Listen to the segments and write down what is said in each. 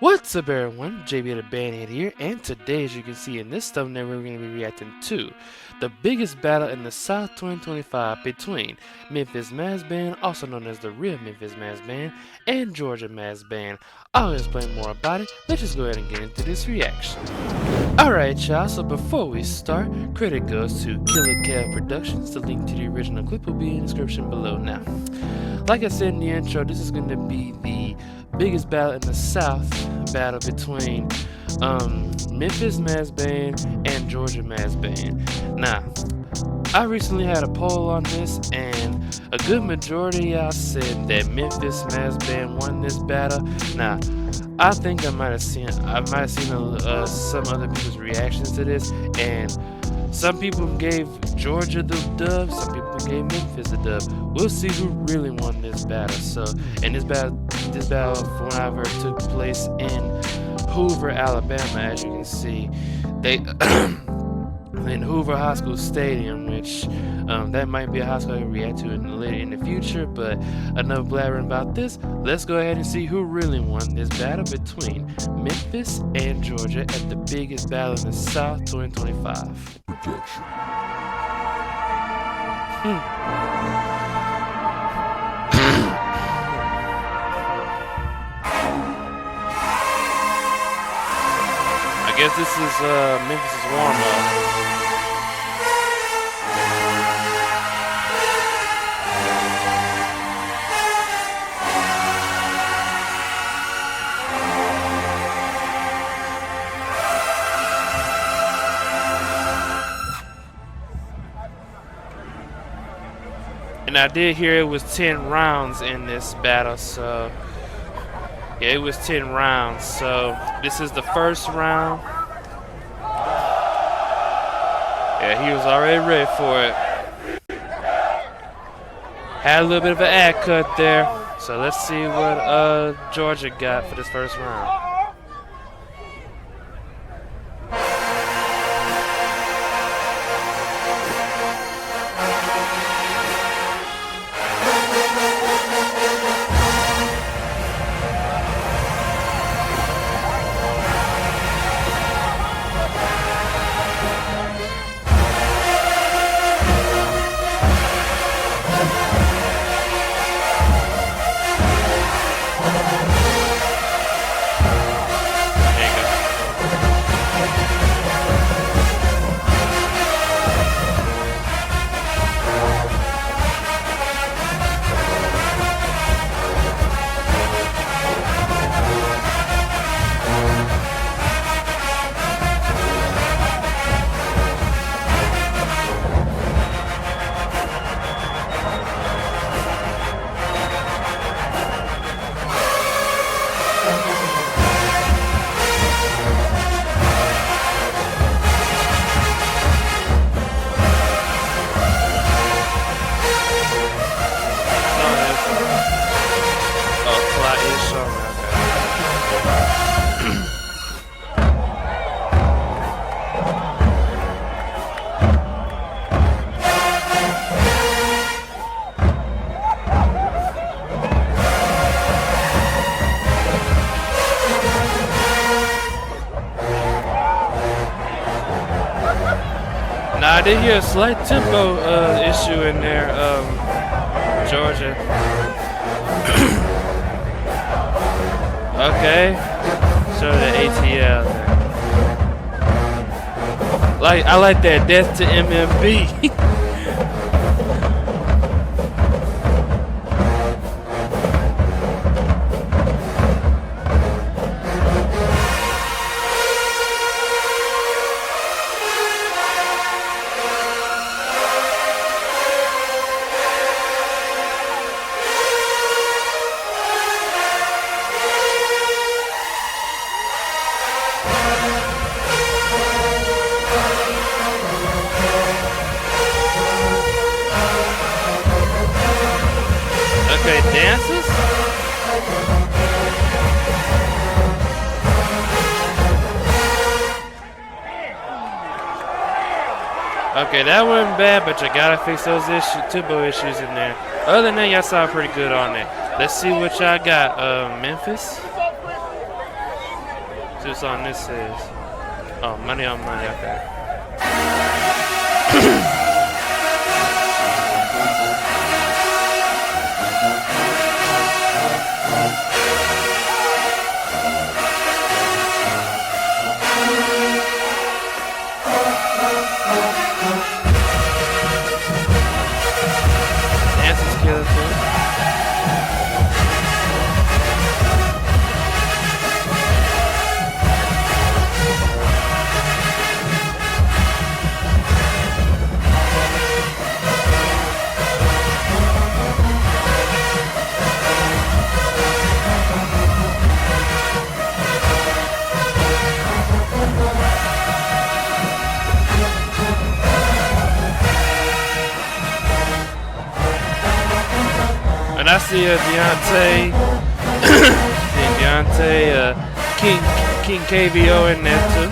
What's up everyone, JB the Bandhead here, and today as you can see in this thumbnail we're going to be reacting to the biggest battle in the South 2025 between Memphis Mass Band, also known as the real Memphis Mass Band, and Georgia Mass Band. I'll explain more about it, let's just go ahead and get into this reaction. Alright y'all, so before we start, credit goes to KillaKev Productions, the link to the original clip will be in the description below now. Like I said in the intro, this is going to be the biggest battle in the South, battle between Memphis Mass Band and Georgia Mass Band. Now, I recently had a poll on this, and a good majority of y'all said that Memphis Mass Band won this battle. Now, I think I might have seen some other people's reactions to this, and some people gave Georgia the dub, some people gave Memphis the dub. We'll see who really won this battle. So, and this battle from what I've heard took place in Hoover, Alabama. As you can see, they in Hoover High School Stadium, which that might be a high school I can react to later in the future. But enough blabbering about this. Let's go ahead and see who really won this battle between Memphis and Georgia at the biggest battle in the South 2025. I guess this is Memphis' warm-up. And I did hear it was 10 rounds in this battle, so yeah, it was 10 rounds. So this is the first round. Yeah, he was already ready for it. Had a little bit of an ad cut there. So let's see what Georgia got for this first round. Now I did hear a slight tempo issue in there, Georgia. Okay, so the ATL. I like that death to MMB. Okay, dances? Okay, that wasn't bad, but you gotta fix those tempo issues in there. Other than that, y'all sound pretty good on it. Let's see what y'all got. Memphis? See what song this is. Oh, Money on Money, okay. Dances KillaKev. And I see Deontay, King KVO in there too.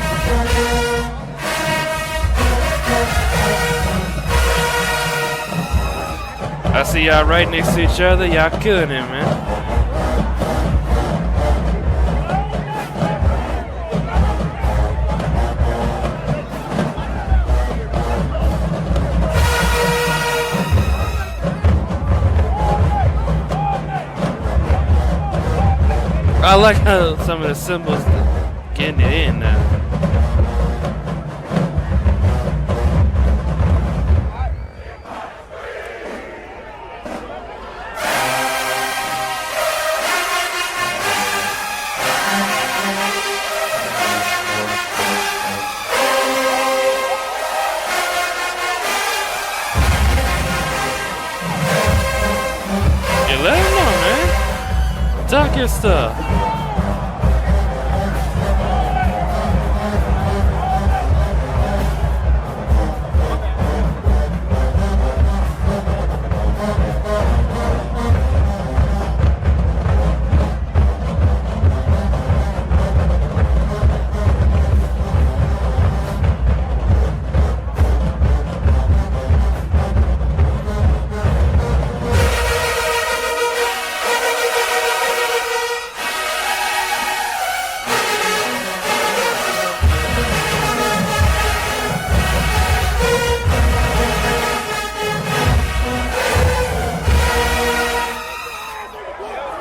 I see y'all right next to each other. Y'all killing it, man. I like how some of the symbols getting it in now. Yeah, let him know, man. Talk your stuff.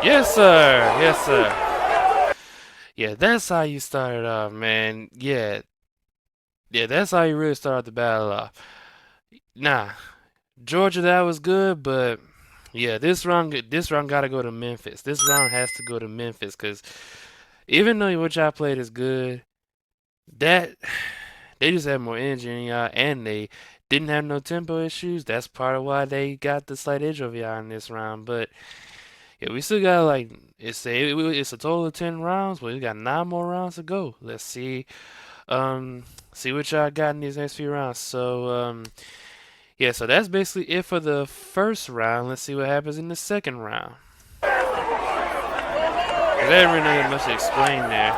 Yes, sir. Yes, sir. Yeah, that's how you started off, man. Yeah, that's how you really started the battle off. Nah, Georgia, that was good, but yeah, this round gotta go to Memphis. This round has to go to Memphis, cause even though what y'all played is good, that they just had more energy in y'all, and they didn't have no tempo issues. That's part of why they got the slight edge over y'all in this round, but. Yeah, we still got like it's a total of 10 rounds, but we got 9 more rounds to go. Let's see what y'all got in these next few rounds. So yeah, so that's basically it for the first round. Let's see what happens in the second round. Cause there ain't really nothing much to explain there.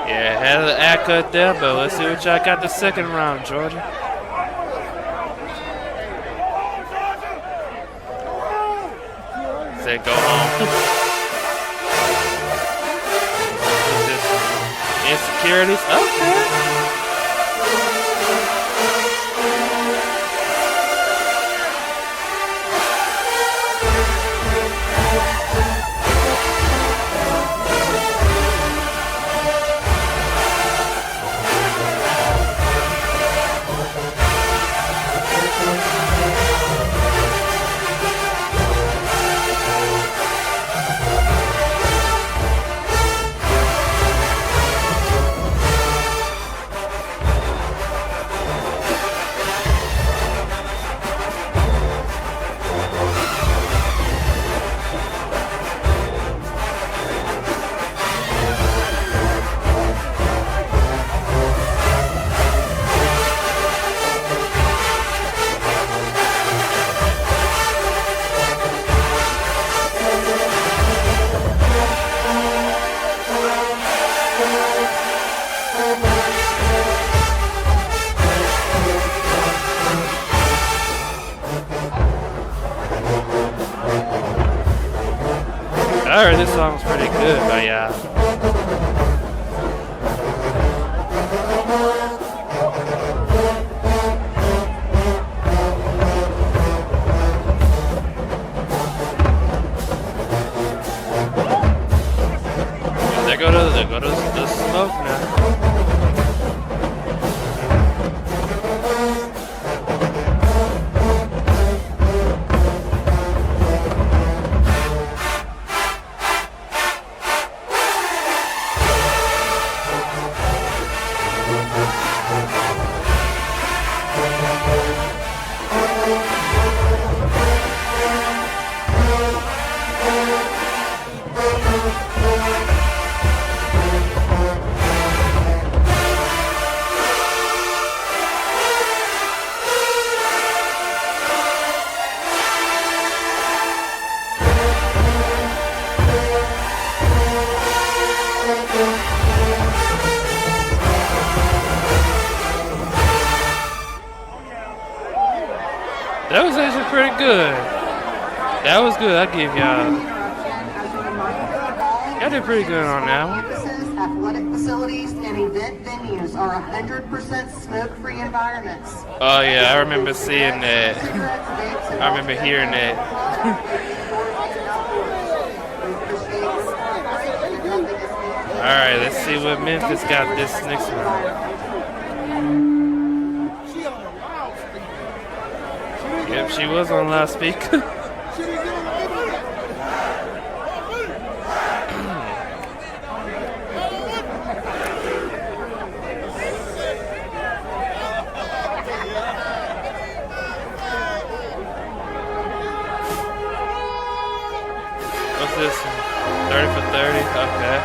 Yeah, had an act cut there, but let's see what y'all got the second round, Georgia. Said go home. Insecurities? Okay. I heard this song was pretty good by y'all. There go to the smoke now. That was actually pretty good. That was good. I give y'all. Y'all did pretty good on that one. Campuses, athletic facilities, and event venues are 100% smoke-free environments. Oh yeah, I remember seeing that. I remember hearing that. All right, let's see what Memphis got this next one. Yep, she was on loudspeaker. What's this one? 30 for 30? Okay.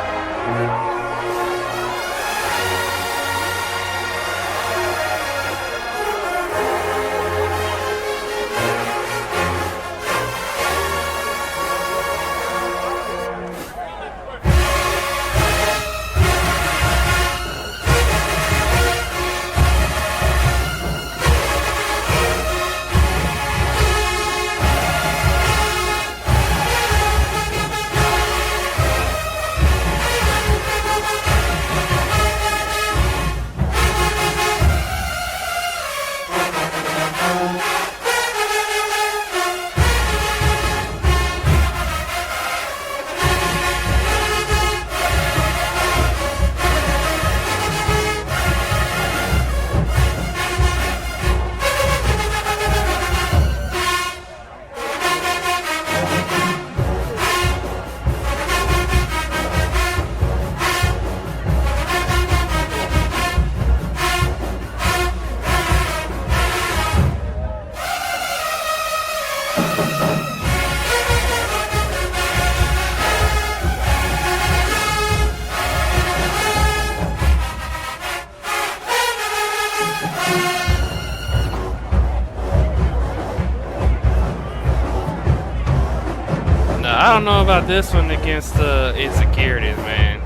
I don't know about this one against the insecurities, man.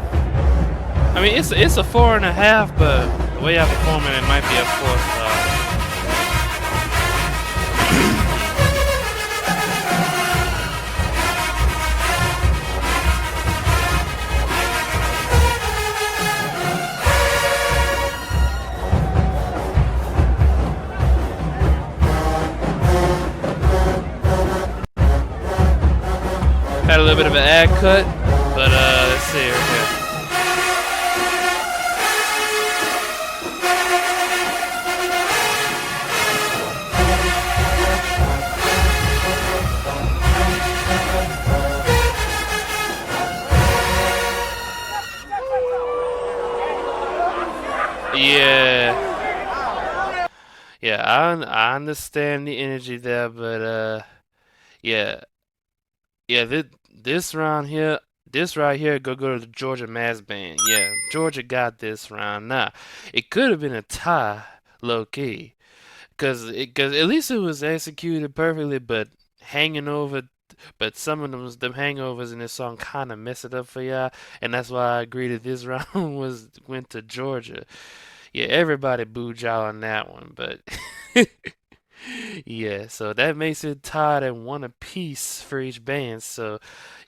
I mean, it's a 4.5, but the way I'm performing, it might be a 4-star. Had a little bit of an ad cut, but let's see right here. Yeah, I understand the energy there, but yeah, this round here, this right here, go to the Georgia Mass Band. Yeah, Georgia got this round. Now, it could have been a tie, low key, cause at least it was executed perfectly, but hanging over. But some of them hangovers in this song kind of mess it up for y'all, and that's why I agree that this round went to Georgia. Yeah, everybody booed y'all on that one, but Yeah, so that makes it tied at one apiece for each band. So,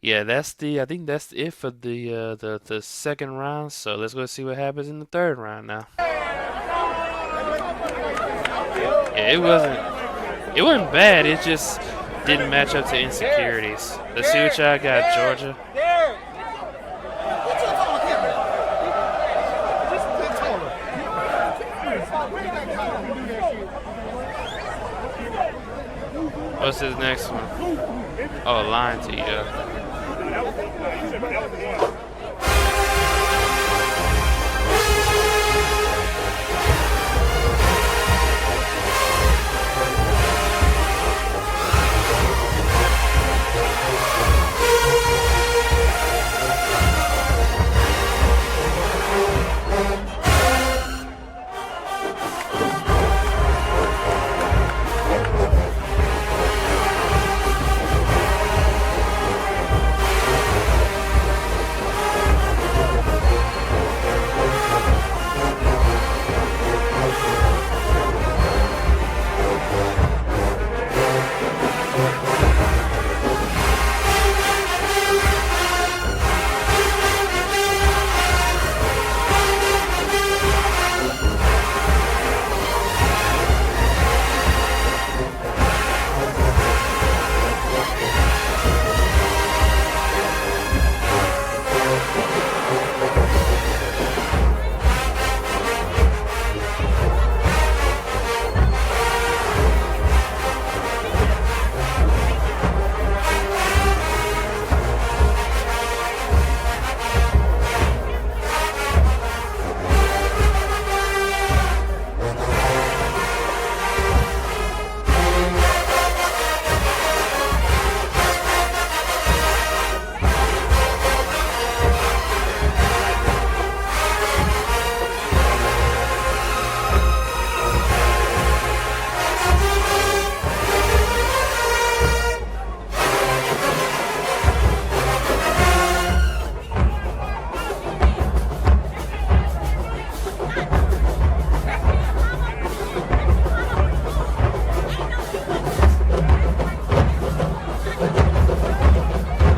yeah, I think that's it for the second round. So let's go see what happens in the third round now. Yeah, it wasn't bad. It just didn't match up to insecurities. Let's see what y'all got, Georgia. What's his next one? Oh, lying to you.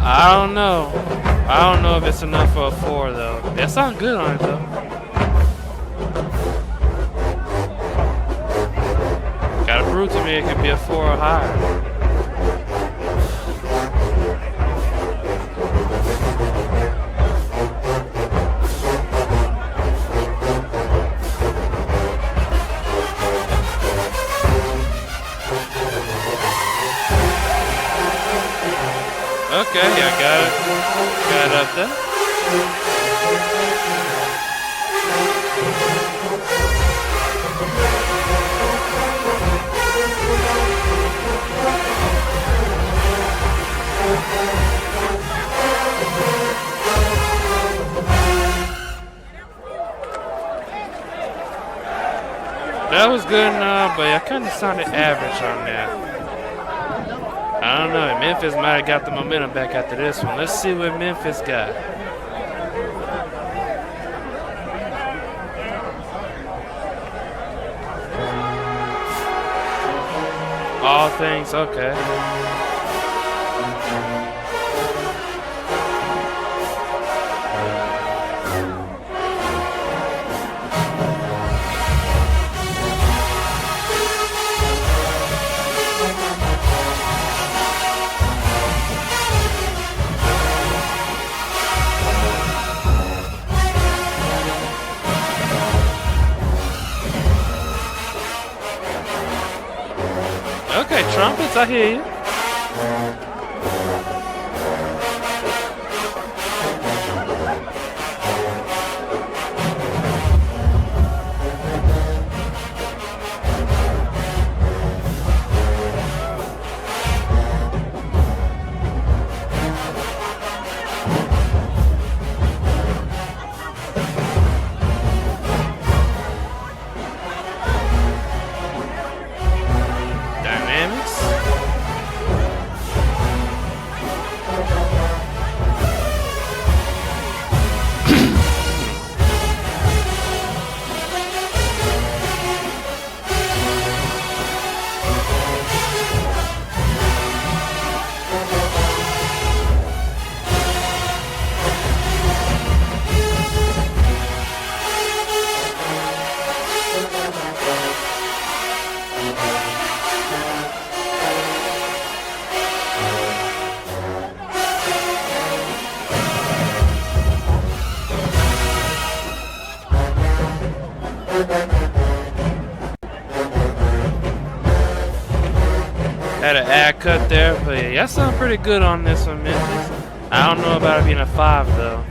I don't know. I don't know if it's enough for a 4 though. That sounds good on it though. Gotta prove to me it could be a 4 or higher. Okay, I got it. Got it up there. That was good enough, but I kind of sounded average on that. I don't know. Memphis might have got the momentum back after this one. Let's see what Memphis got. All things okay. Okay, trumpets, I hear you. Dynamics. Had an ad cut there, but yeah, y'all sound pretty good on this one, Memphis. I don't know about it being a 5 though.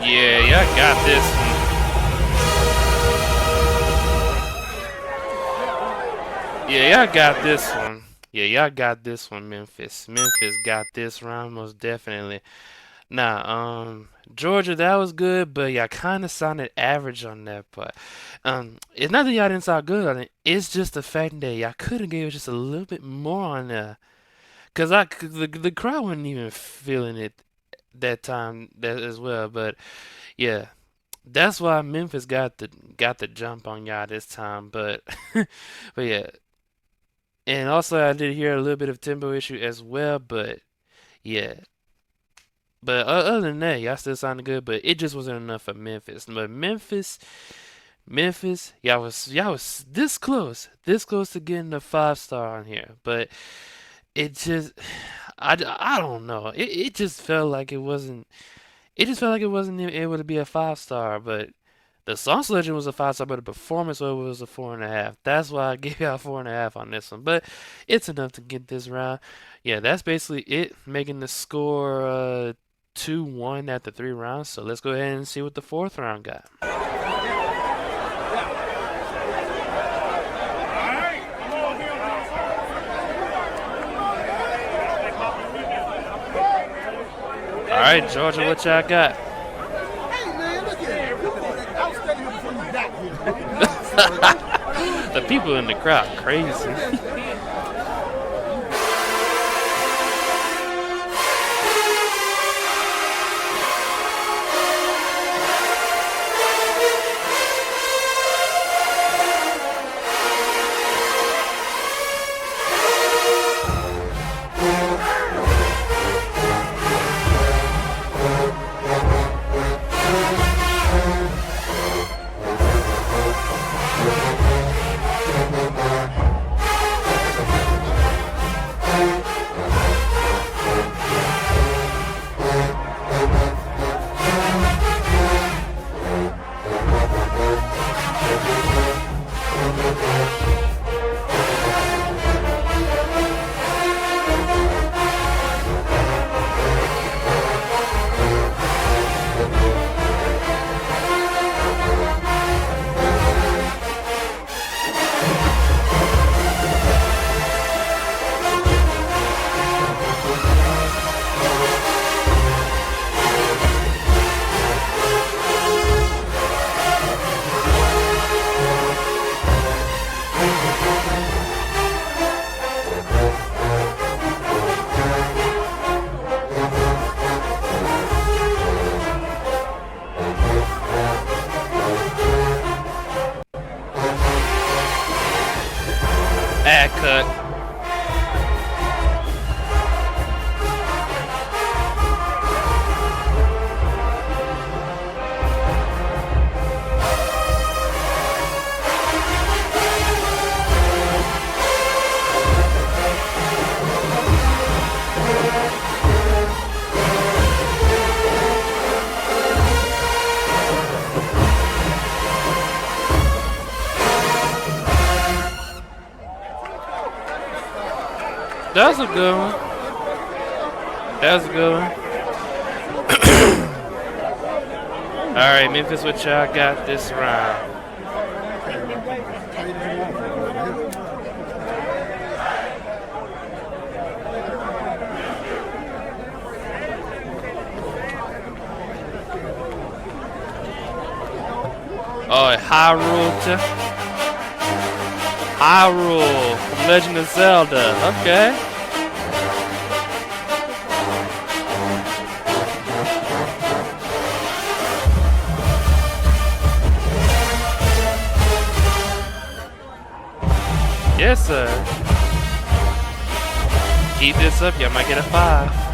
Yeah, y'all got this one. Yeah, y'all got this one. Yeah, y'all got this one, Memphis. Memphis got this round most definitely. Nah, Georgia, that was good, but y'all kind of sounded average on that part. It's not that y'all didn't sound good on it. It's just the fact that y'all could have gave us just a little bit more on there. Cause the crowd wasn't even feeling it that time that as well. But yeah, that's why Memphis got the jump on y'all this time. But but yeah, and also I did hear a little bit of tempo issue as well. But yeah, but other than that, y'all still sounded good. But it just wasn't enough for Memphis. But Memphis, y'all was this close to getting a 5 star on here. But it just I don't know. It just felt like it wasn't. It just felt like it wasn't even able to be a 5 star, but the song selection was a 5 star, but the performance of it was a 4.5. That's why I gave y'all 4.5 on this one. But it's enough to get this round. Yeah, that's basically it, making the score 2-1 after 3 rounds. So let's go ahead and see what the fourth round got. All right, Georgia, what y'all got? Hey man, look at it. I was studying before you got here. The people in the crowd crazy. Ad cut. That was a good one. That was a good one. All right, Memphis, what y'all got this round? Oh, Hyrule from Legend of Zelda. Okay. Yes, sir. Keep this up, y'all might get a 5.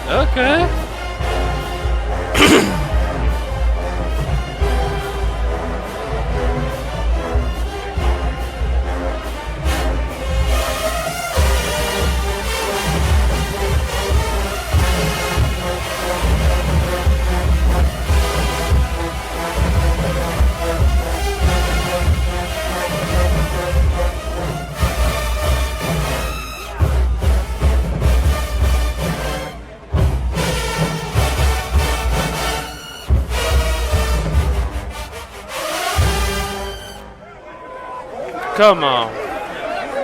Okay. Come on.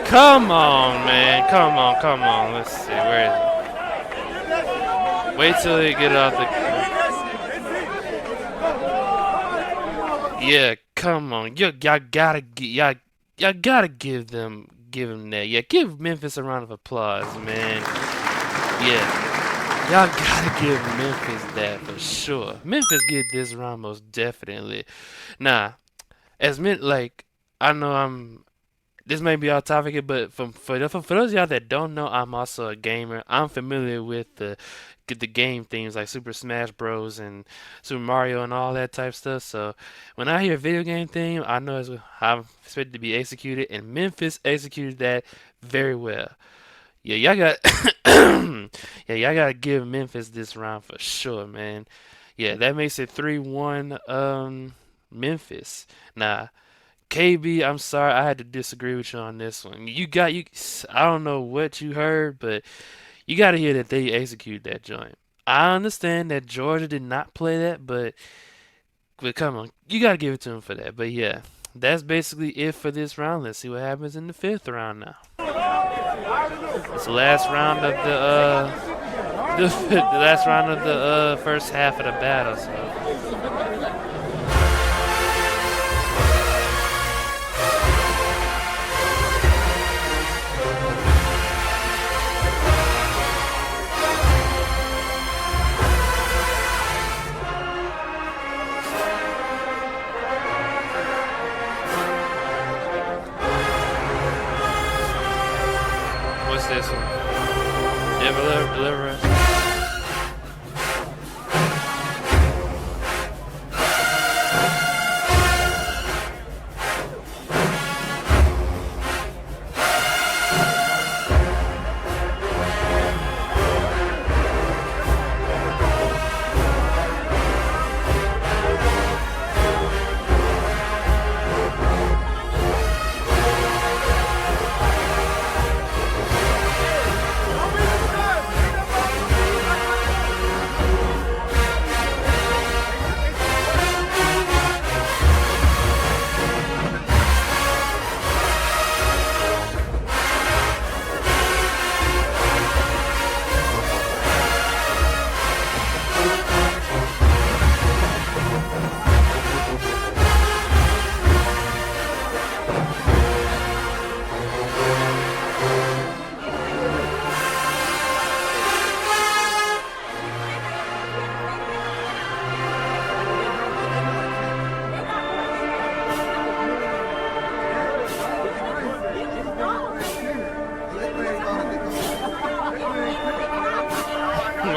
Come on, man. Come on, come on. Let's see. Where is it? Wait till they get off the... Yeah, come on. Y'all gotta give him that. Yeah, give Memphis a round of applause, man. Yeah. Y'all gotta give Memphis that for sure. Memphis get this round most definitely. Nah, I know this may be off topic, but for those of y'all that don't know, I'm also a gamer. I'm familiar with the game themes like Super Smash Bros. And Super Mario and all that type stuff. So when I hear video game theme, I know it's how I'm expected to be executed, and Memphis executed that very well. Yeah, y'all gotta give Memphis this round for sure, man. Yeah, that makes it 3-1 Memphis. Nah, KB, I'm sorry, I had to disagree with you on this one. I don't know what you heard, but you got to hear that they executed that joint. I understand that Georgia did not play that, but come on, you got to give it to them for that. But yeah, that's basically it for this round. Let's see what happens in the 5th round now. It's the last round of the last round of the first half of the battle. So. What's this one? Deliverance.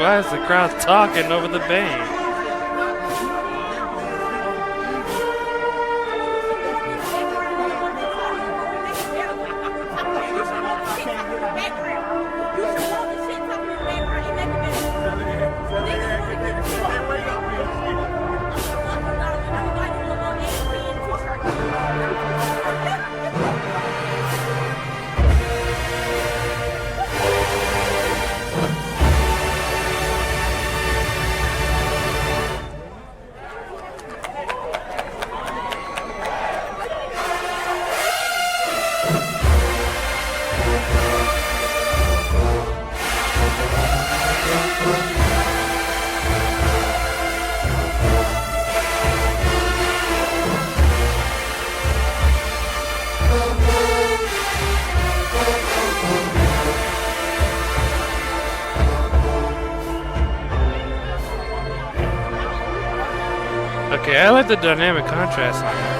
Why is the crowd talking over the band? Okay, I like the dynamic contrast on that.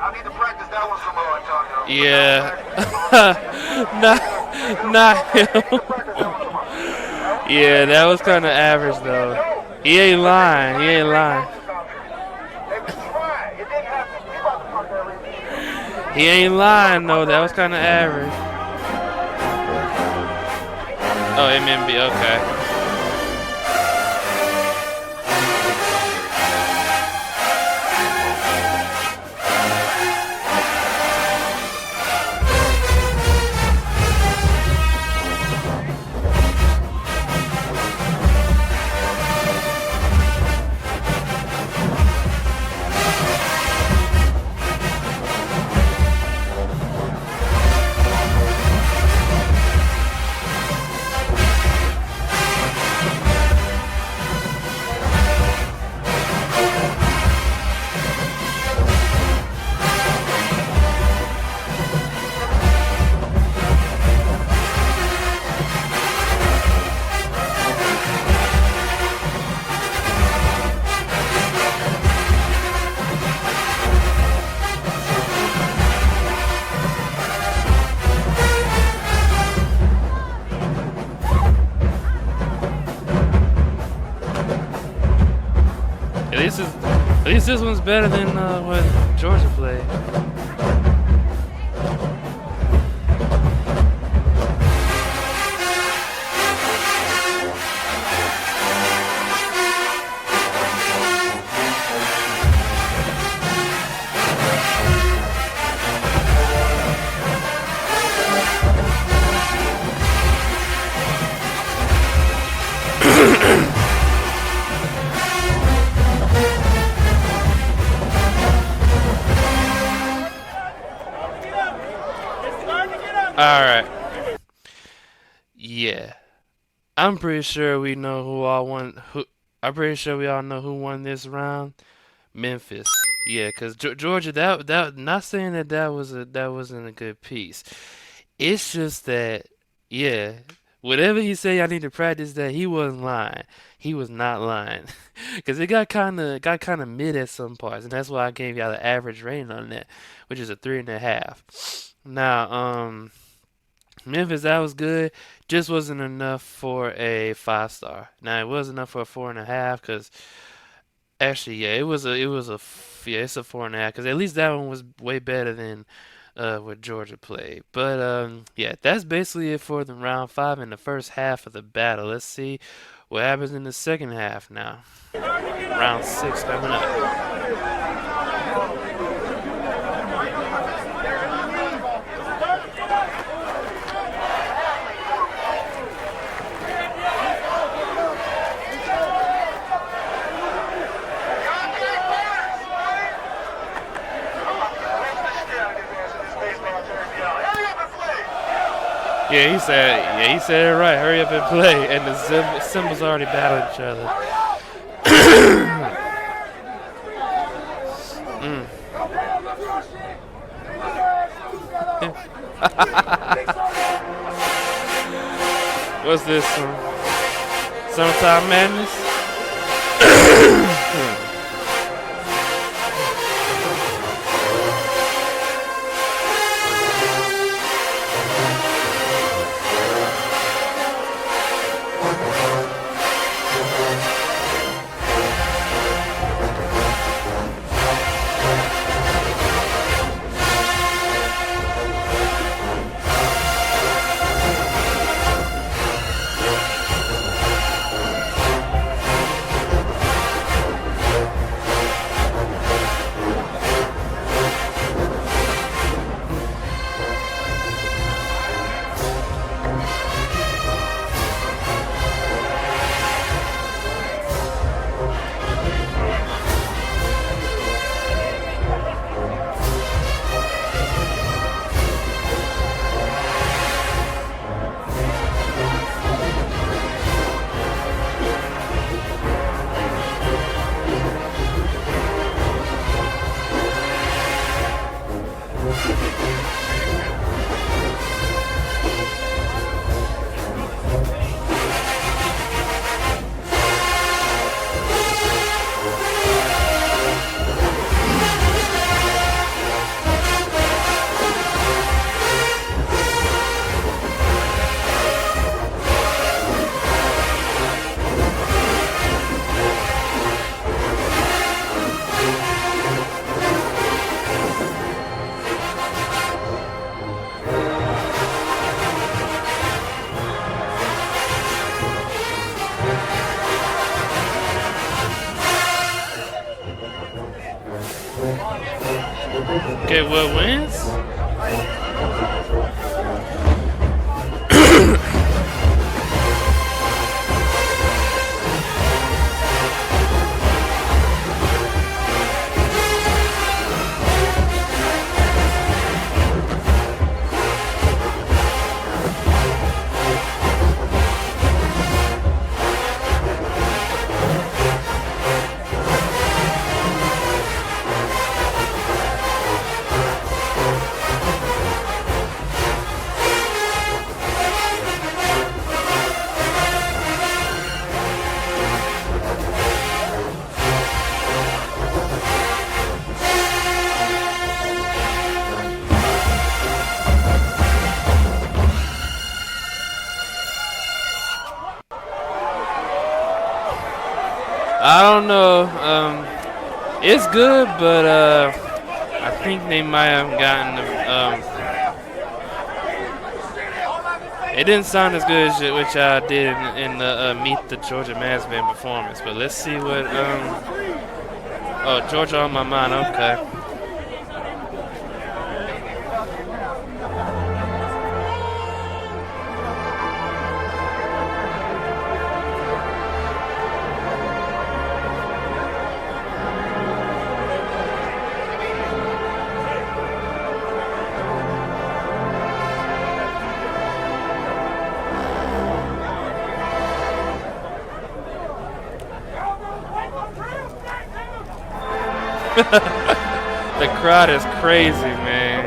I need to practice that one some more, Antonio. Yeah. not him. Yeah, that was kind of average though. He ain't lying. He ain't lying. He ain't lying though. That was kind of average. Oh, MMB. Okay. At least this one's better than what Georgia played. Alright. Yeah. I'm pretty sure we know who all won. I'm pretty sure we all know who won this round. Memphis. Yeah, because Georgia, that not saying that wasn't a good piece. It's just that, yeah, whatever he say, I need to practice that. He wasn't lying. He was not lying, because it got kind of mid at some parts, and that's why I gave y'all the average rating on that, which is a 3.5. Now, Memphis, that was good. Just wasn't enough for a 5-star. Now it was enough for a 4.5, because actually, yeah, it's a 4.5, because at least that one was way better than what Georgia played. But yeah, that's basically it for the round 5 and the first half of the battle. Let's see what happens in the second half now. Round 6 coming up. Yeah, he said it right. Hurry up and play. And the symbols already battling each other. What's this? Summertime Madness? Okay, what wins? I don't know. It's good, but I think they might have gotten it didn't sound as good as what y'all did in the Meet the Georgia Mass Band performance. But let's see what oh, Georgia on my mind. Okay. The crowd is crazy, man.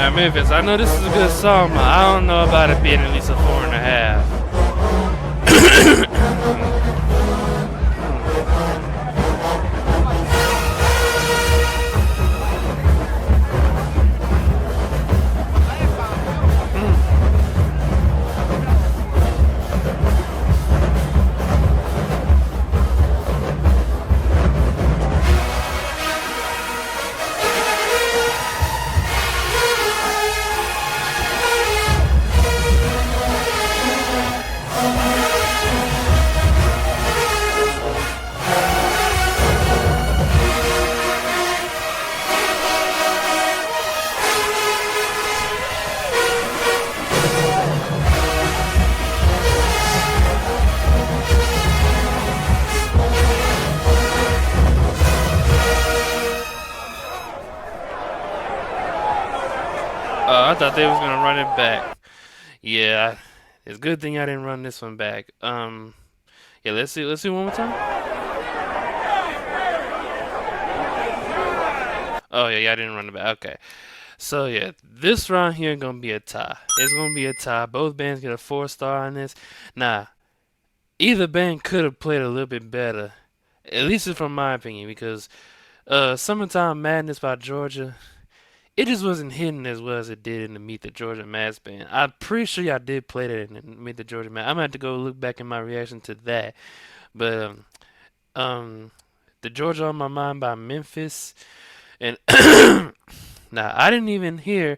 Now Memphis, I know this is a good song, but I don't know about it being at least a 4.5. I thought they was gonna run it back. Yeah, it's a good thing I didn't run this one back. Yeah, let's see one more time. Oh yeah, I didn't run it back. Okay, so yeah, this round here gonna be a tie. It's gonna be a tie. Both bands get a 4-star on this. Now, either band could have played a little bit better, at least from my opinion, because "Summertime Madness" by Georgia. It just wasn't hitting as well as it did in the Meet the Georgia Mass Band. I'm pretty sure y'all did play that in the Meet the Georgia Mass. I'm gonna have to go look back in my reaction to that. But the Georgia on My Mind by Memphis, and now I didn't even hear.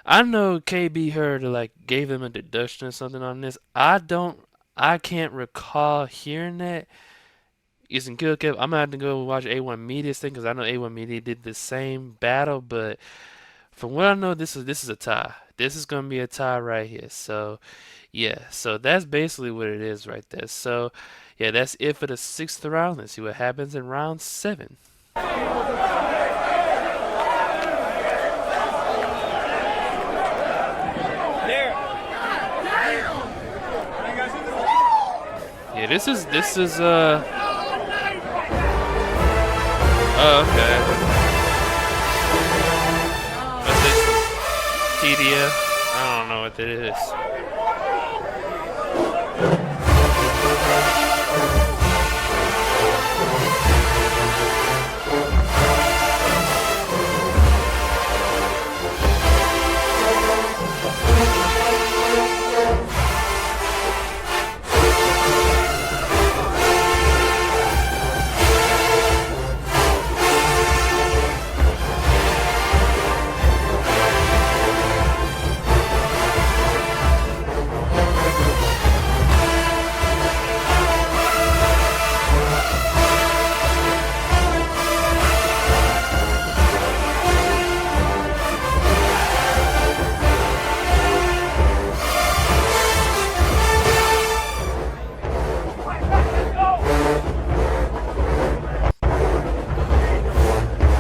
I know KB heard like gave them a deduction or something on this. I can't recall hearing that. It's in KillaKev. I'm gonna have to go watch A1 Media's thing because I know A1 Media did the same battle, but from what I know, this is a tie. This is gonna be a tie right here. So yeah, so that's basically what it is right there. So yeah, that's it for the 6th round. Let's see what happens in round 7. Yeah, this is oh, okay. What's this? TDF? I don't know what that is.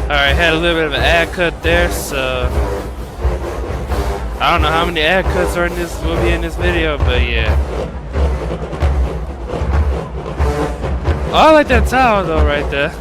Alright, had a little bit of an ad cut there, so I don't know how many ad cuts are in this will be in this video, but yeah. Oh, I like that towel though right there.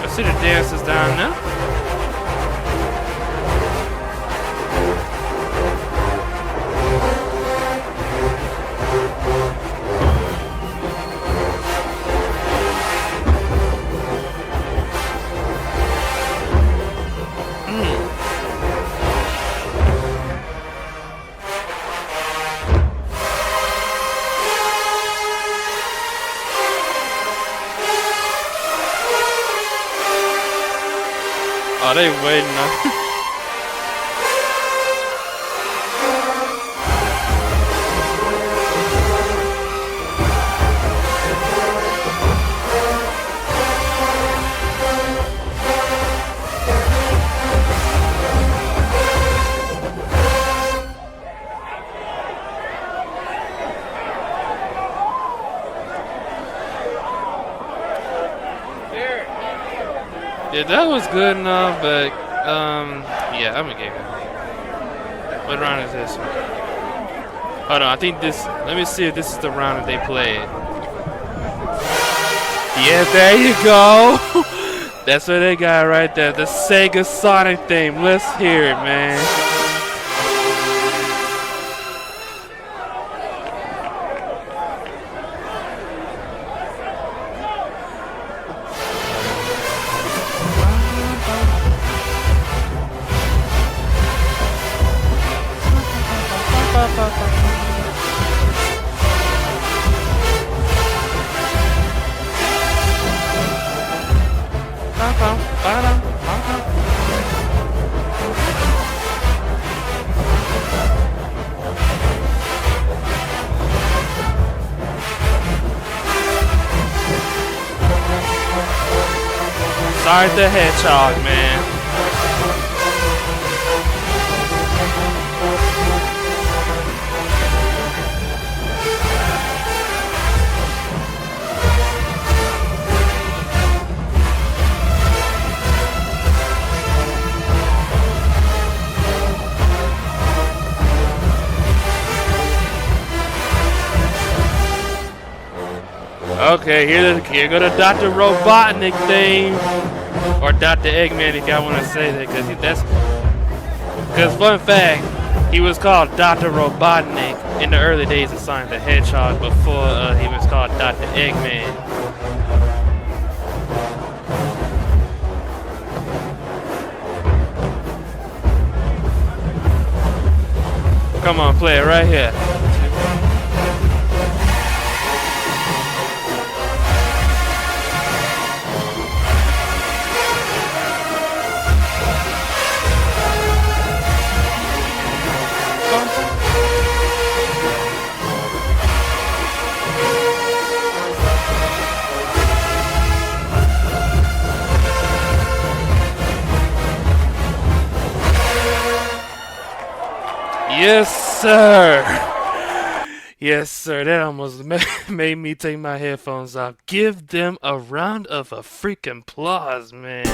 See the dancers down there. Oh, they waiting on. Yeah, that was good enough, but yeah, I'm gonna give it. What round is this one? Hold on, I think this. Let me see if this is the round that they played. Yeah, there you go. That's what they got right there. The Sega Sonic theme. Let's hear it, man. Sonic the Hedgehog, man. Okay, here go the Dr. Robotnik theme, or Dr. Eggman if y'all want to say that, because fun fact, he was called Dr. Robotnik in the early days of Sonic the Hedgehog before he was called Dr. Eggman. Come on, play it right here. Yes, sir. Yes, sir. That almost made me take my headphones off. Give them a round of a freaking applause, man.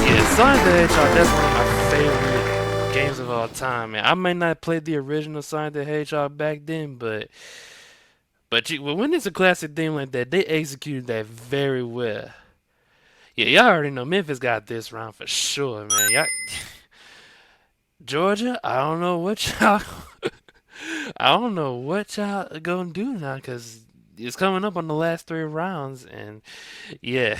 Yeah, Sonic the Hedgehog, that's one of my favorite games of all time, man. I may not have played the original Sonic the Hedgehog back then, but when it's a classic theme like that, they executed that very well. Yeah, y'all already know Memphis got this round for sure, man. Y'all... Georgia, I don't know what y'all gonna do now, cause it's coming up on the last 3 rounds, and yeah,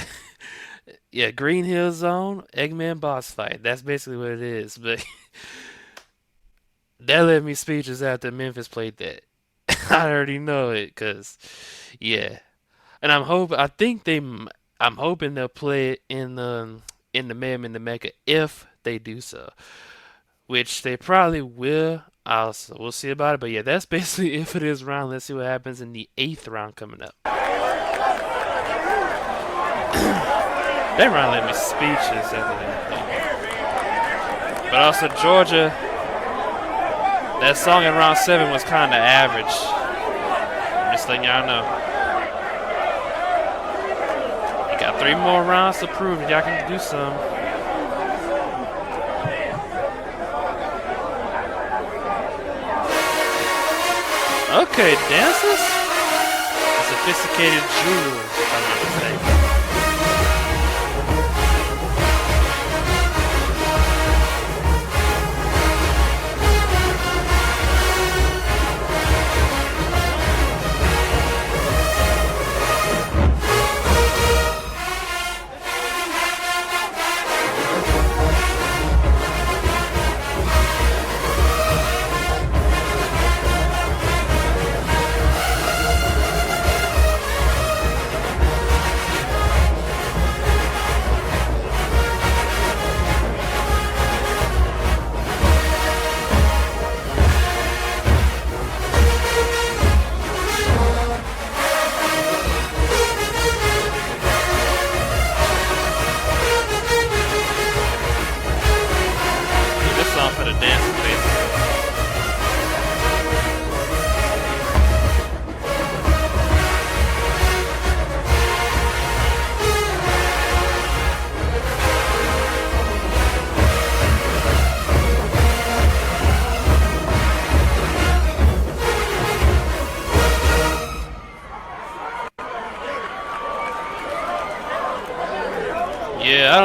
yeah, Green Hill Zone, Eggman boss fight. That's basically what it is. But that left me speechless after Memphis played that. I already know it, cause yeah, and I'm hoping they'll play it in the Mayhem in the Mecca if they do so. Which they probably will. Also, we'll see about it. But yeah, that's basically it for this round. Let's see what happens in the 8th round coming up. That round left me speechless after that. But also, Georgia, that song in round 7 was kind of average. I'm just letting y'all know. You got 3 more rounds to prove it. Y'all can do some. Okay, dances? Sophisticated jewels, if I'm not mistaken.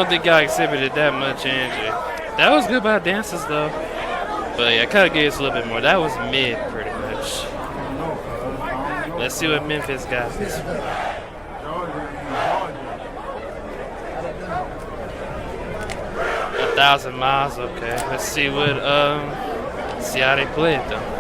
don't think y'all exhibited that much energy. That was good by dancers though. But yeah, I kind of gave us a little bit more. That was mid pretty much. Let's see what Memphis got this week. 1,000 miles, okay. Let's see what see how they play it though.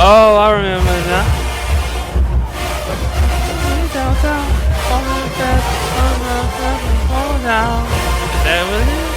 Oh, I remember now. Is that what it is?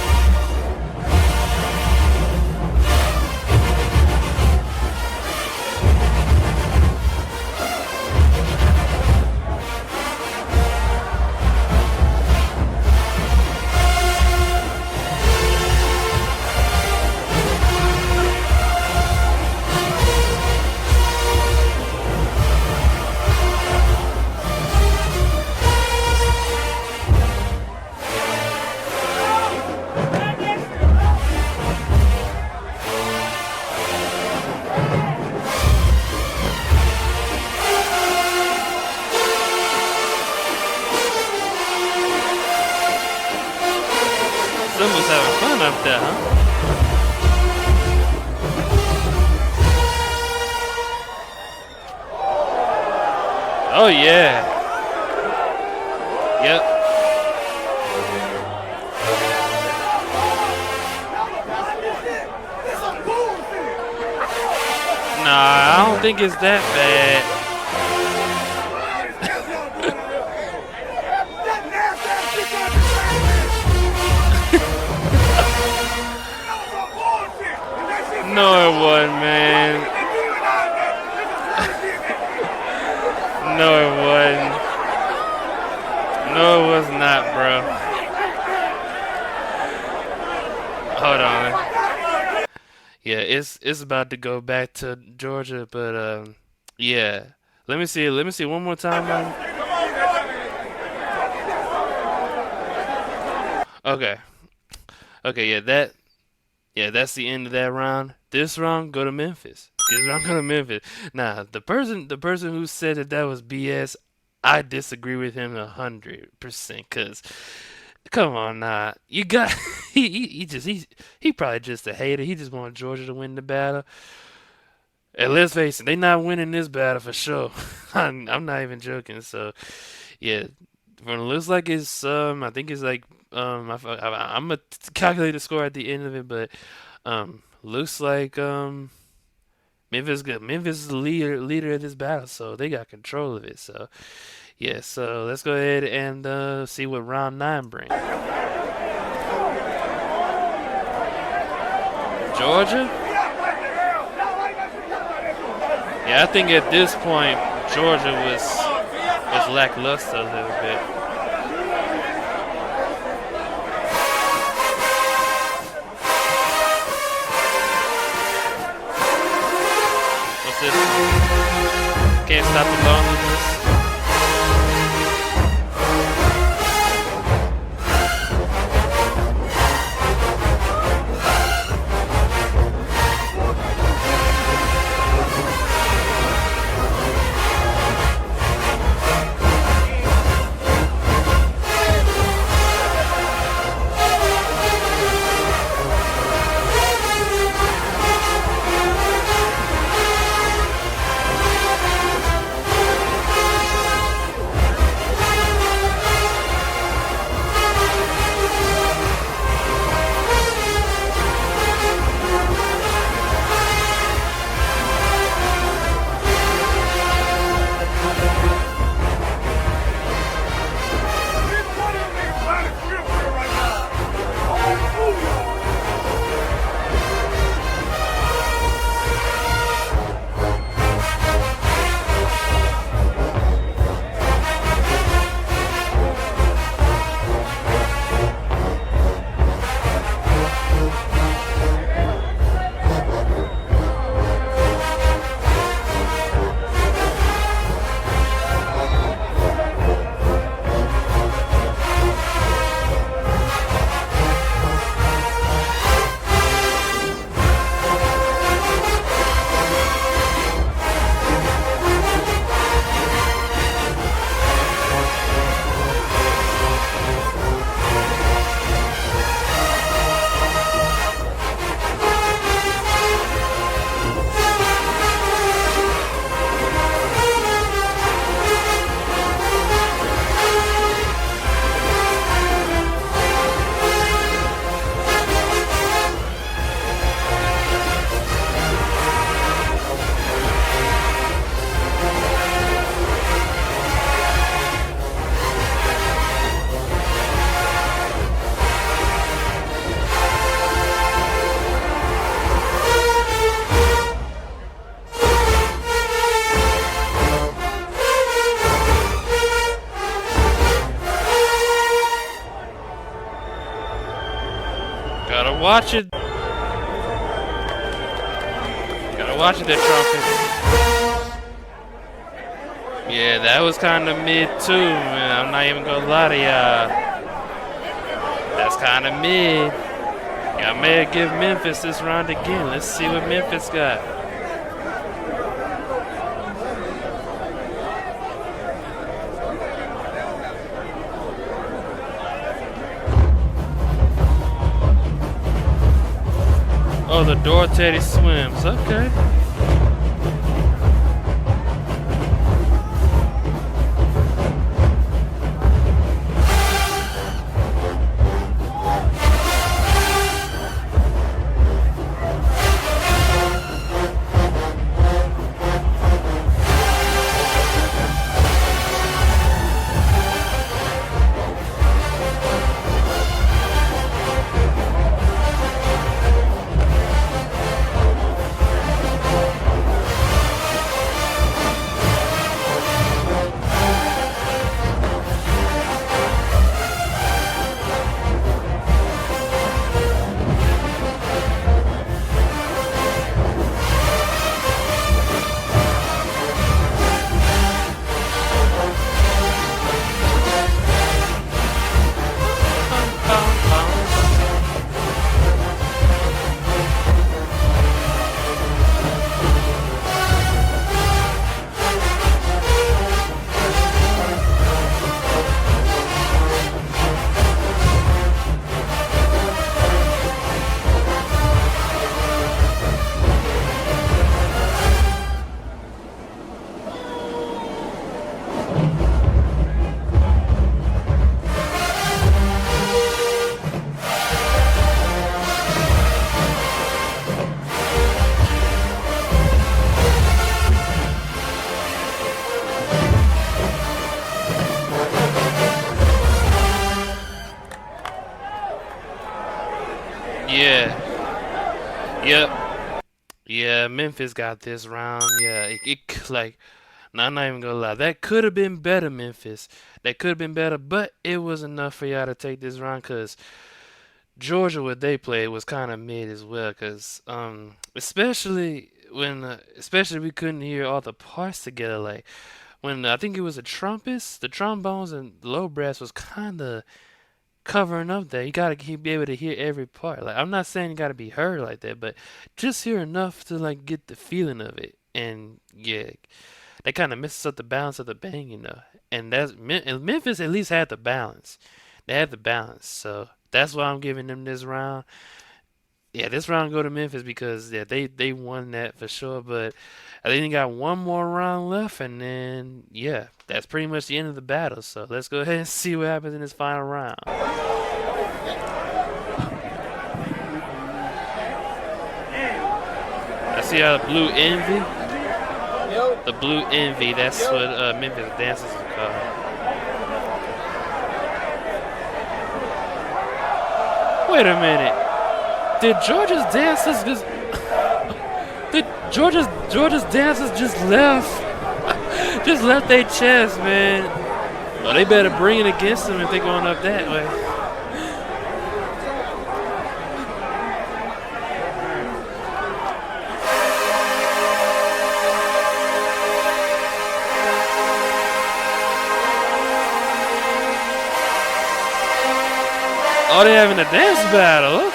Someone's having fun up there, huh? Oh yeah. Yep. Nah, I don't think it's that bad. No, it wasn't, man. No, it wasn't. No, it was not, bro. Hold on. Yeah, it's about to go back to Georgia, but yeah. Let me see one more time. Okay. Okay, yeah, that's the end of that round. This round, go to Memphis. This round, go to Memphis. Nah, the person who said that was BS, I disagree with him 100%. Cause, come on, nah, you got he probably just a hater. He just wanted Georgia to win the battle. And let's face it, they not winning this battle for sure. I'm not even joking. So, yeah, from it looks like it's I think it's like I'm gonna calculate the score at the end of it, but looks like Memphis is the leader of this battle, so they got control of it. So yeah, so let's go ahead and see what round 9 brings. Georgia? Yeah, I think at this point Georgia was lackluster a little bit. Can't stop the loneliness. watch it. Gotta watch it, that trumpet. Yeah, that was kind of mid too, man. I'm not even gonna lie to y'all. That's kind of mid. I may give Memphis this round again. Let's see what Memphis got. Oh, the door Teddy swims. Okay. Yeah. Yep. Yeah, Memphis got this round. Yeah, it like, nah, I'm not even gonna lie. That could have been better, Memphis. That could have been better, but it was enough for y'all to take this round because Georgia, what they played was kind of mid as well. Because especially especially we couldn't hear all the parts together. Like when I think it was the trumpets, the trombones, and the low brass was kind of covering up there. You gotta be able to hear every part. Like I'm not saying you gotta be heard like that, but just hear enough to like get the feeling of it. And yeah, that kind of messes up the balance of the bang, you know. And and Memphis at least had the balance. They had the balance, so that's why I'm giving them this round. Yeah, this round go to Memphis because yeah, they won that for sure. But I think they got one more round left, and then yeah, that's pretty much the end of the battle. So let's go ahead and see what happens in this final round. I see how the Blue Envy. The Blue Envy. That's what Memphis dancers are called. Wait a minute. Did Georgia's dancers just? Did Georgia's dancers just left? Just left their chest, man. Well, they better bring it against them if they're going up that way. Oh, they having a dance battle.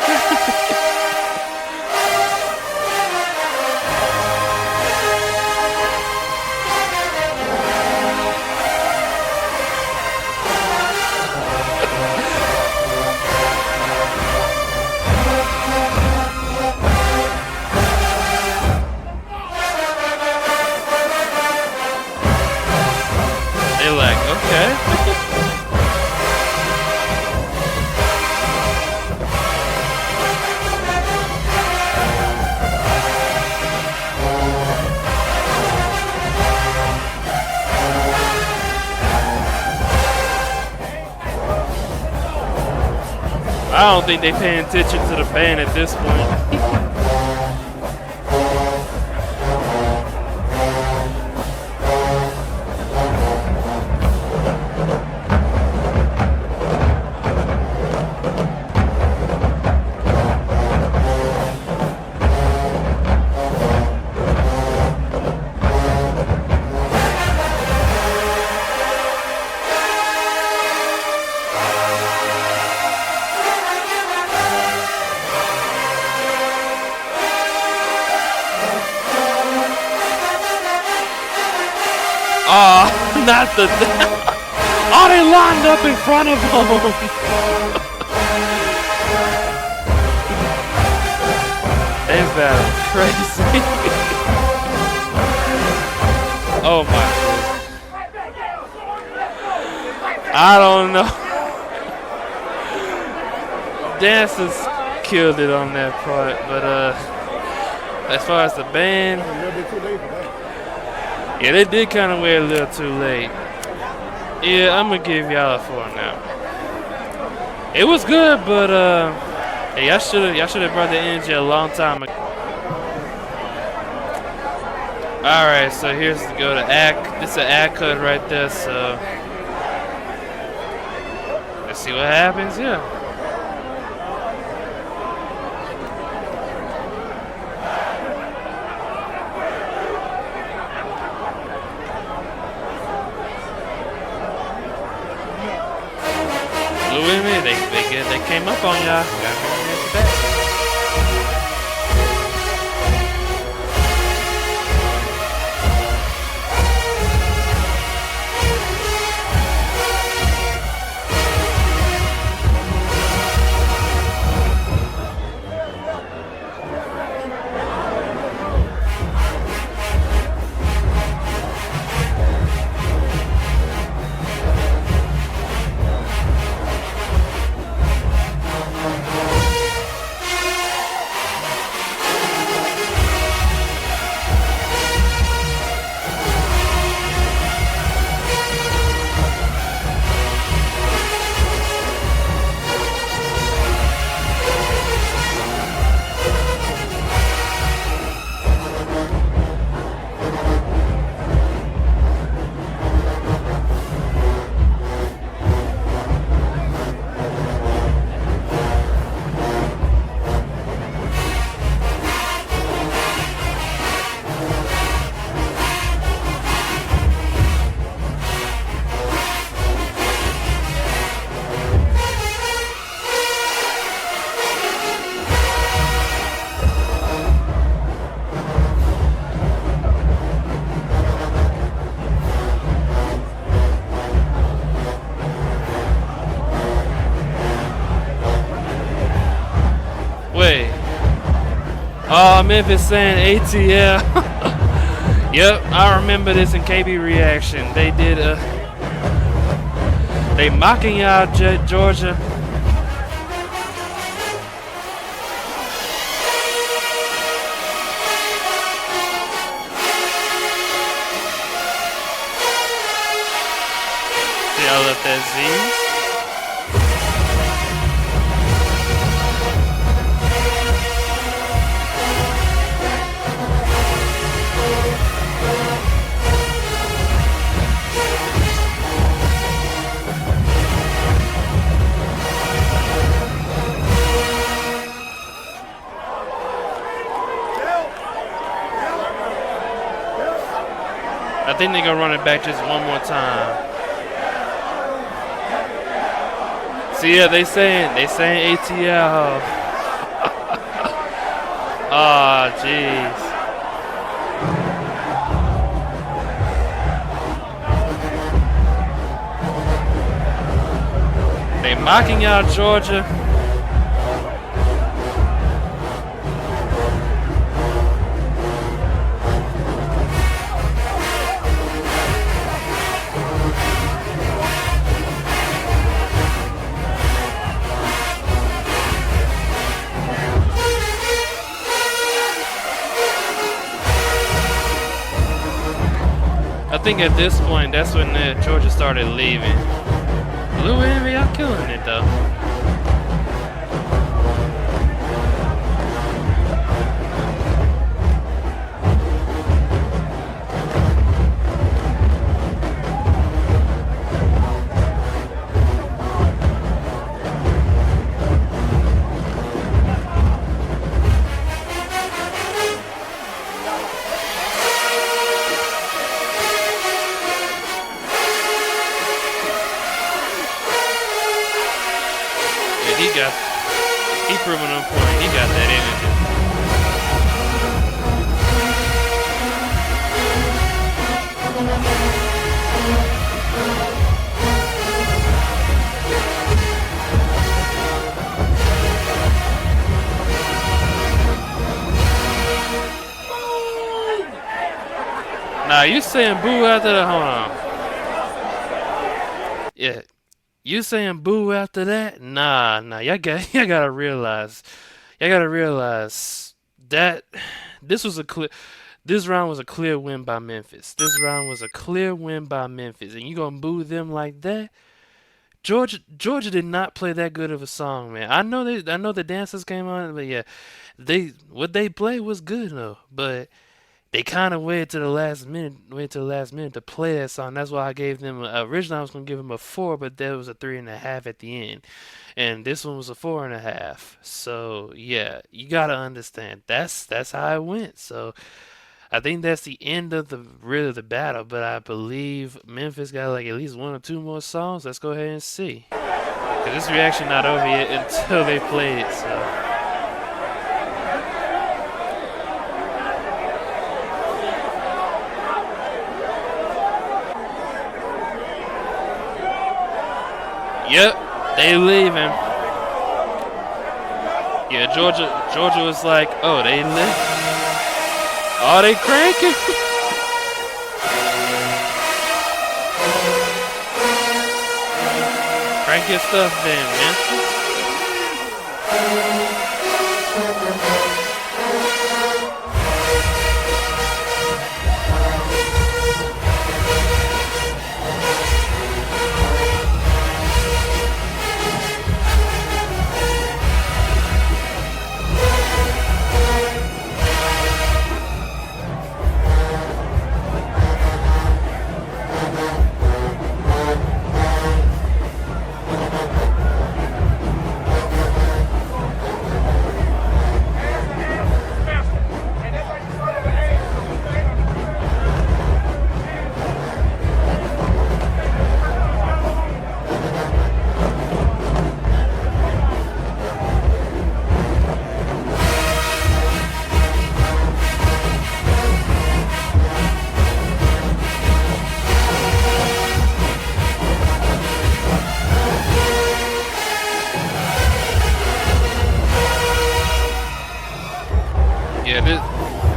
Okay. They like, okay. I don't think they paying attention to the band at this point. Oh, not the. Oh, they lined up in front of him. This battle is crazy. Oh my. I don't know. Dancers killed it on that part, but as far as the band, yeah, they did kind of wait a little too late. Yeah, I'm gonna give y'all a 4 now. It was good, but hey, y'all should have brought the energy a long time ago. All right, so here's to go to act. This is an act cut right there. So let's see what happens here. They came up on y'all. Wait. Oh, Memphis saying ATL. Yep, I remember this in KB Reaction. They did they mocking y'all, Georgia. See, I left that Z. I think they're gonna run it back just one more time. See, yeah, they saying ATL. Oh, jeez. They mocking y'all, Georgia. I think at this point, that's when Georgia started leaving. Blue Envy, y'all killing it though. Nah, you saying boo after the hold on. Yeah. You saying boo after that? Nah, y'all gotta realize. Y'all gotta realize that this was a clear this round was a clear win by Memphis. This round was a clear win by Memphis. And you gonna boo them like that? Georgia did not play that good of a song, man. I know the dancers came on, but yeah, what they played was good though. But they kind of waited to the last minute to play that song. That's why I gave them originally I was gonna give them a 4, but there was a 3.5 at the end, and this one was a 4.5. So yeah, you gotta understand that's how it went. So I think that's the end of the battle. But I believe Memphis got like at least 1 or 2 more songs. Let's go ahead and see. Cause this reaction not over yet until they play it. So. Yep, they leaving. Yeah, Georgia was like, oh, they leave. Oh, they cranking. Crank your stuff then, man.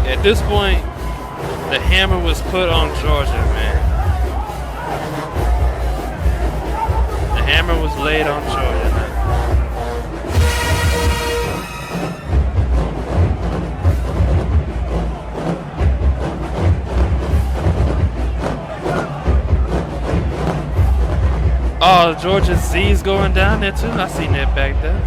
At this point, the hammer was put on Georgia, man. The hammer was laid on Georgia, man. Oh, Georgia Z's going down there too. I seen that back there.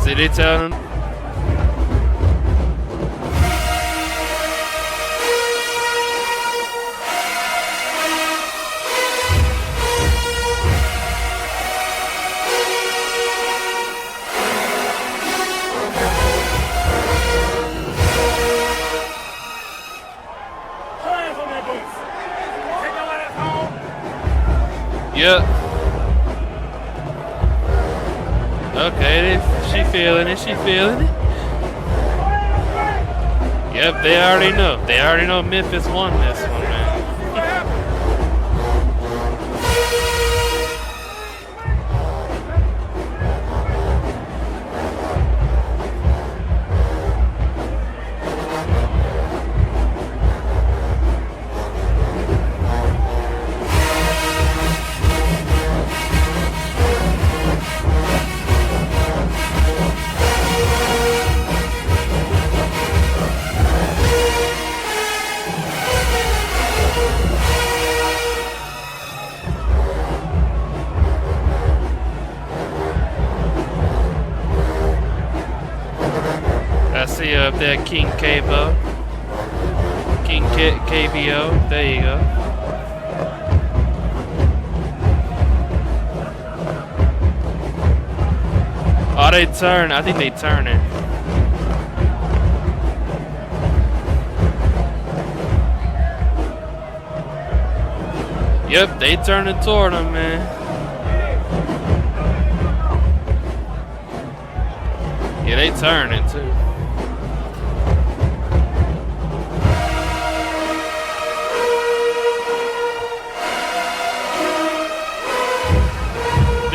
See, they telling him. Yep. Okay, she feeling it. She feeling it. Yep, they already know. They already know Memphis won this one, man. I see you up there, King KBO. King KBO. There you go. Oh, they turn. I think they turning. Yep, they turning toward him, man. Yeah, they turning too.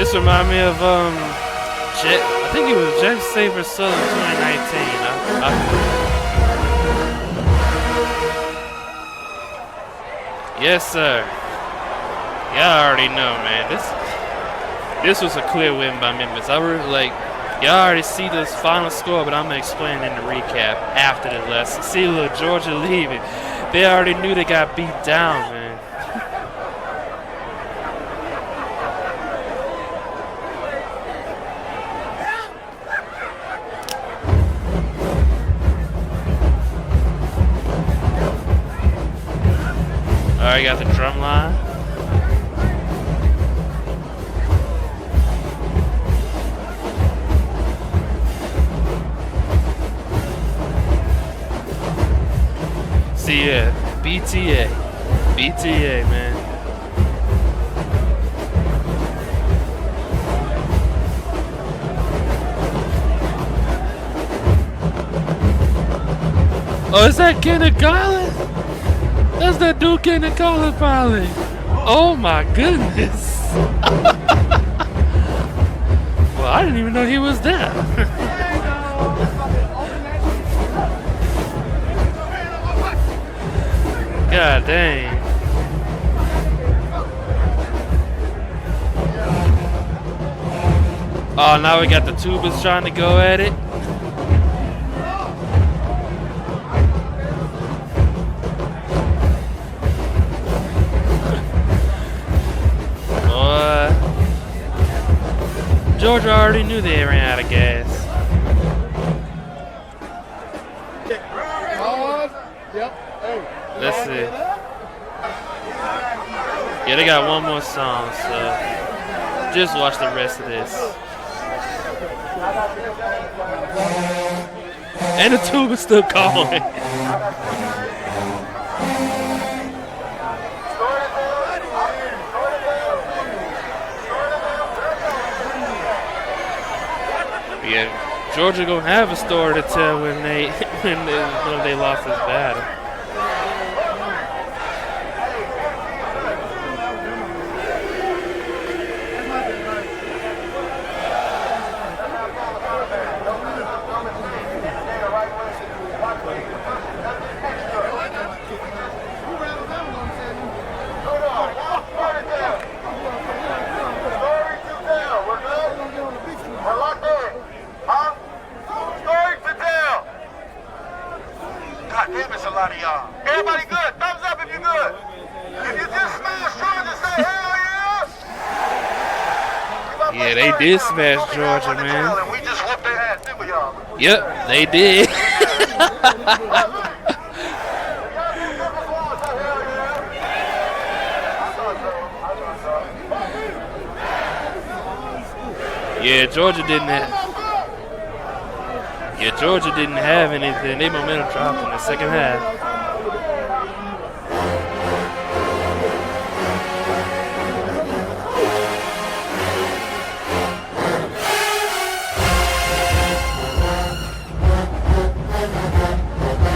This reminds me of I think it was Jack Saber Southern 2019. Yes, sir. Y'all already know, man. This was a clear win by Memphis. I really like. Y'all already see this final score, but I'm gonna explain in the recap after the lesson. See, little Georgia leaving. They already knew they got beat down, man. Alright, got the drum line. See, yeah, BTA, man. Oh, is that Kenneth Garland? That's that dude Kenneth Garland probably. Oh my goodness. Well, I didn't even know he was there. God dang. Oh, now we got the tubas trying to go at it. Georgia already knew they ran out of gas. Let's see. Yeah, they got one more song, so just watch the rest of this. And the tuba's still calling. Yeah, Georgia gonna have a story to tell when they lost this battle. Everybody good? Thumbs up if you're good. If you just smash Georgia, say hell yeah. Yeah, they did smash Georgia, man. We just whooped their ass, didn't we, y'all? Yep, they did. Yeah, Georgia didn't have anything. They momentum dropped in the second half.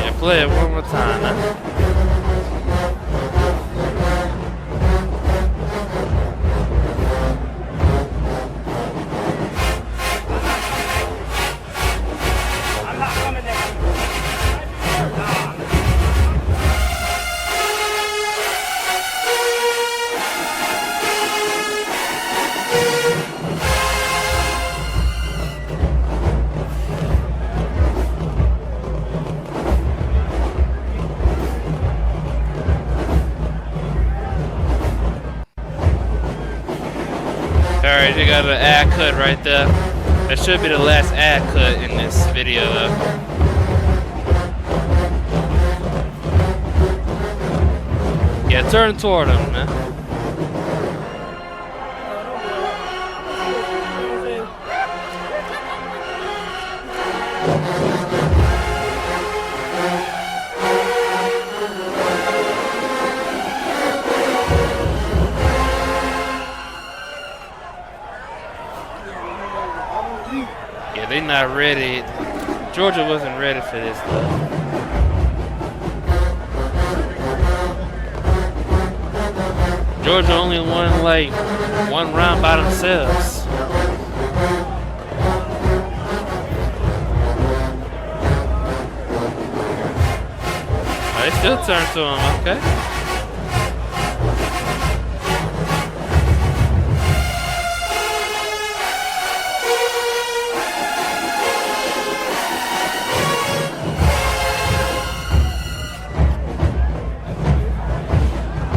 Yeah, play it one more time now. Alright, you got an ad cut right there. That should be the last ad cut in this video though. Yeah, turn toward him, man. Yeah, they not ready. Georgia wasn't ready for this though. Georgia only won like one round by themselves. They still turn to him, okay.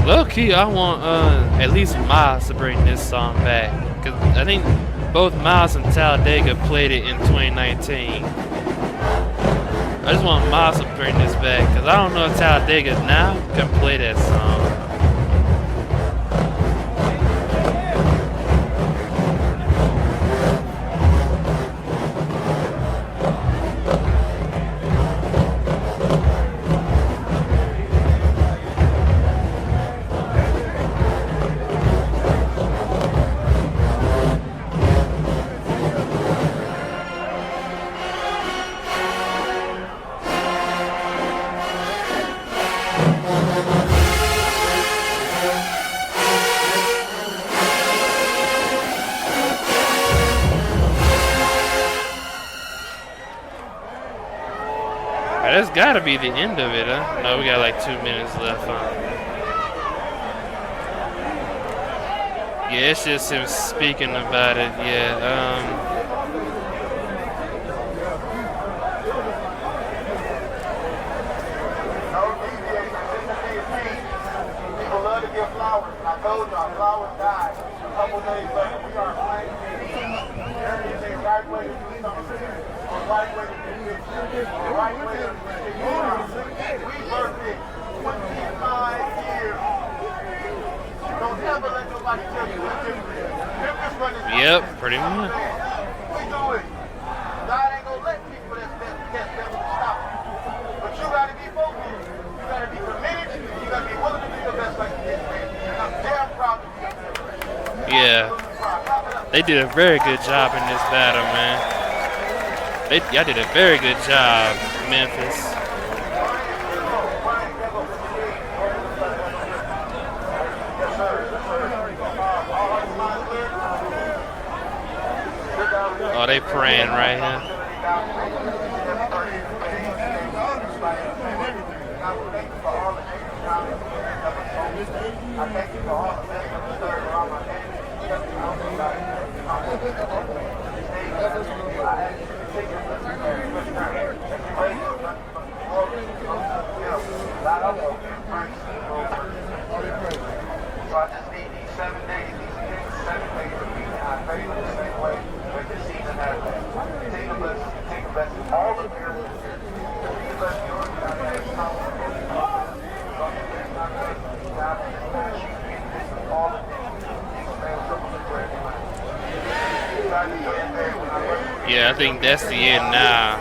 Low key, I want at least Miles to bring this song back, cause I think both Miles and Talladega played it in 2019. I just want Miles to bring this back, cause I don't know if Talladega now can play that song. That's gotta be the end of it, huh? No, we got like 2 minutes left, huh? Yeah, it's just him speaking about it, yeah, People love to give flowers, and I told y'all, flowers die a couple days later. We are playing. There is a right way to do something. A right way to do this. A right way to do this. We birthed it 25 years. Don't ever let nobody tell you what's different. Memphis running. Yep, pretty much. We do it. God ain't gonna let people that's devil stop you. But you gotta be focused. You gotta be committed. You gotta be willing to be the best like this, man. And I'm damn proud to be a Memphis. Yeah. They did a very good job in this battle, man. Y'all did a very good job, Memphis. Oh, they praying right here. So I just need these 7 days, these 7 days of being I pray you the same way when the season happens. Take a blessing, all the miracles. Take a blessing, Lord, God, next time we're going to God, just let you get this with all the things. Man, triple the bread, Yeah, I think that's the end now.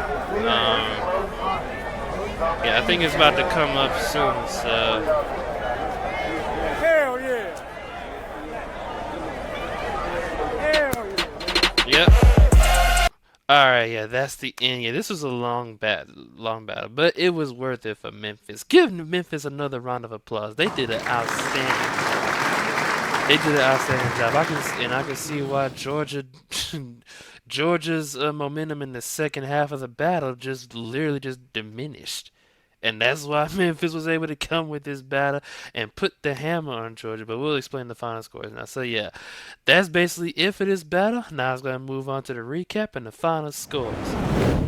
Yeah, I think it's about to come up soon, so. Hell yeah. Hell yeah. Yep. Alright, yeah, that's the end. Yeah, this was a long battle, but it was worth it for Memphis. Give Memphis another round of applause. They did an outstanding job. I can see why Georgia's momentum in the second half of the battle just literally just diminished. And that's why Memphis was able to come with this battle and put the hammer on Georgia. But we'll explain the final scores now. So yeah, that's basically it for this battle. Now I'm going to move on to the recap and the final scores.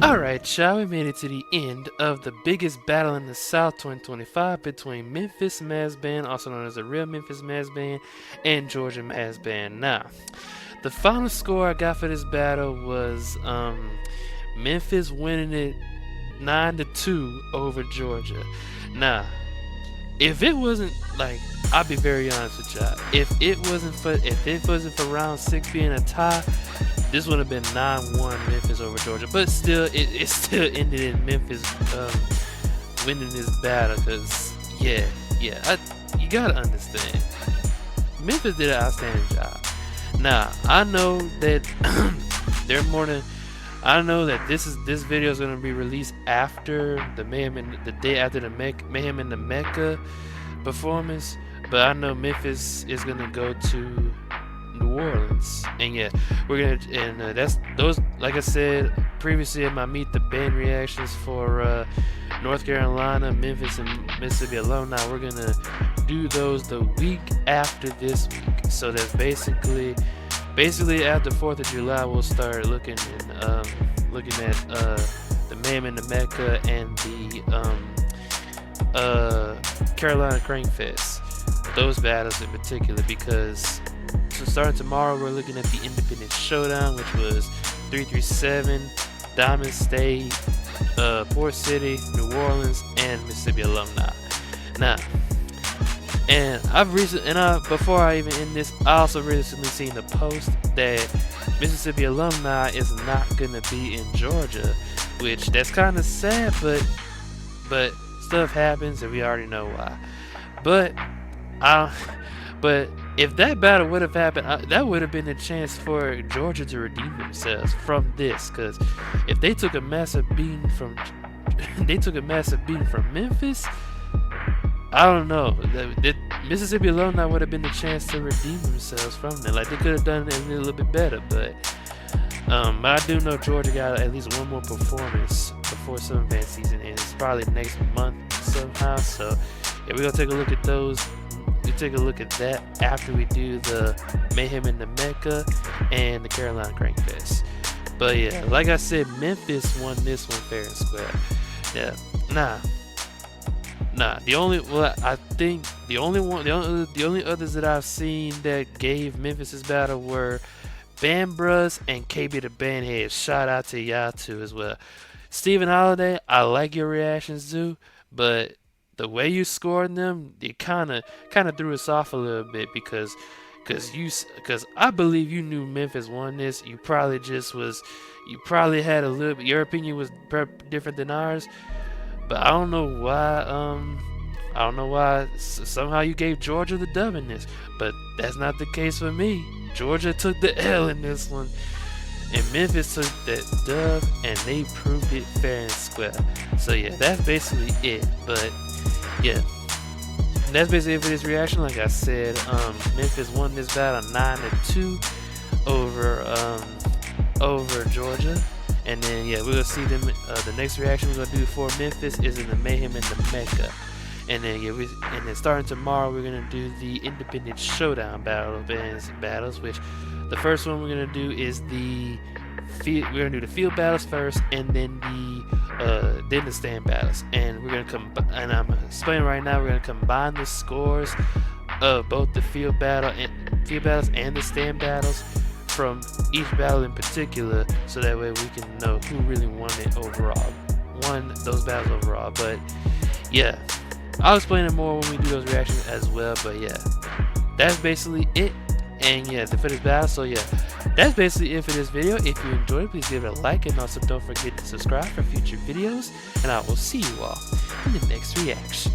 Alright, y'all, we made it to the end of the biggest battle in the South 2025 between Memphis Mass Band, also known as the real Memphis Mass Band, and Georgia Mass Band. Now, the final score I got for this battle was Memphis winning it 9-2 over Georgia. Now, if it wasn't like, I'll be very honest with y'all. If it wasn't for round 6 being a tie, this would have been 9-1 Memphis over Georgia. But still, it still ended in Memphis winning this battle. Cause you gotta understand, Memphis did an outstanding job. Now, I know that they're more than. I know that this video is gonna be released after the day after the Mayhem in the Mecca performance, but I know Memphis is gonna go to New Orleans, and yeah, we're gonna that's those. Like I said previously in my Meet the Band reactions for North Carolina, Memphis, and Mississippi alumni, we're gonna do those the week after this week. So that's basically after 4th of July, we'll start looking at the Mayhem in the Mecca and the Carolina Crank Fest. Those battles in particular, because so starting tomorrow, we're looking at the Independent Showdown, which was 337, Diamond State, Port City, New Orleans, and Mississippi alumni. Now, and before I even end this, I also recently seen a post that Mississippi alumni is not gonna be in Georgia, which that's kind of sad, but stuff happens, and we already know why. But if that battle would have happened, that would have been a chance for Georgia to redeem themselves from this. Because if they took a massive beating from Memphis, I don't know. Mississippi alumni would have been the chance to redeem themselves from that. Like, they could have done it a little bit better, but I do know Georgia got at least one more performance before Southern Band season ends, probably next month somehow. So yeah, we're gonna take a look at those. We take a look at that after we do the Mayhem in the Mecca and the Carolina Crank Fest. But yeah, like I said, Memphis won this one fair and square. Yeah, the only others that I've seen that gave Memphis this battle were Bambras and KB the Bandhead. Shout out to y'all too as well. Stephen Holiday, I like your reactions too, but the way you scored them, it kind of threw us off a little bit because I believe you knew Memphis won this. You probably had a little bit, your opinion was different than ours, but I don't know why. Somehow you gave Georgia the dub in this, but that's not the case for me. Georgia took the L in this one, and Memphis took that dub, and they proved it fair and square. So yeah, that's basically it. But yeah, that's basically it for this reaction. Like I said, Memphis won this battle 9-2 over Georgia. And then yeah, we're gonna see them. The next reaction we're gonna do for Memphis is in the Mayhem in the Mecca. And then yeah, and then starting tomorrow, we're gonna do the Independent Showdown battles. Which the first one we're gonna do is we're gonna do the field battles first, and then the stand battles. And we're gonna and I'm explaining right now, we're gonna combine the scores of both the field battles and the stand battles from each battle in particular, so that way we can know who really won those battles overall. But yeah, I'll explain it more when we do those reactions as well. But yeah, that's basically it. And yeah, for this battle. So yeah, that's basically it for this video. If you enjoyed it, please give it a like, and also don't forget to subscribe for future videos. And I will see you all in the next reaction.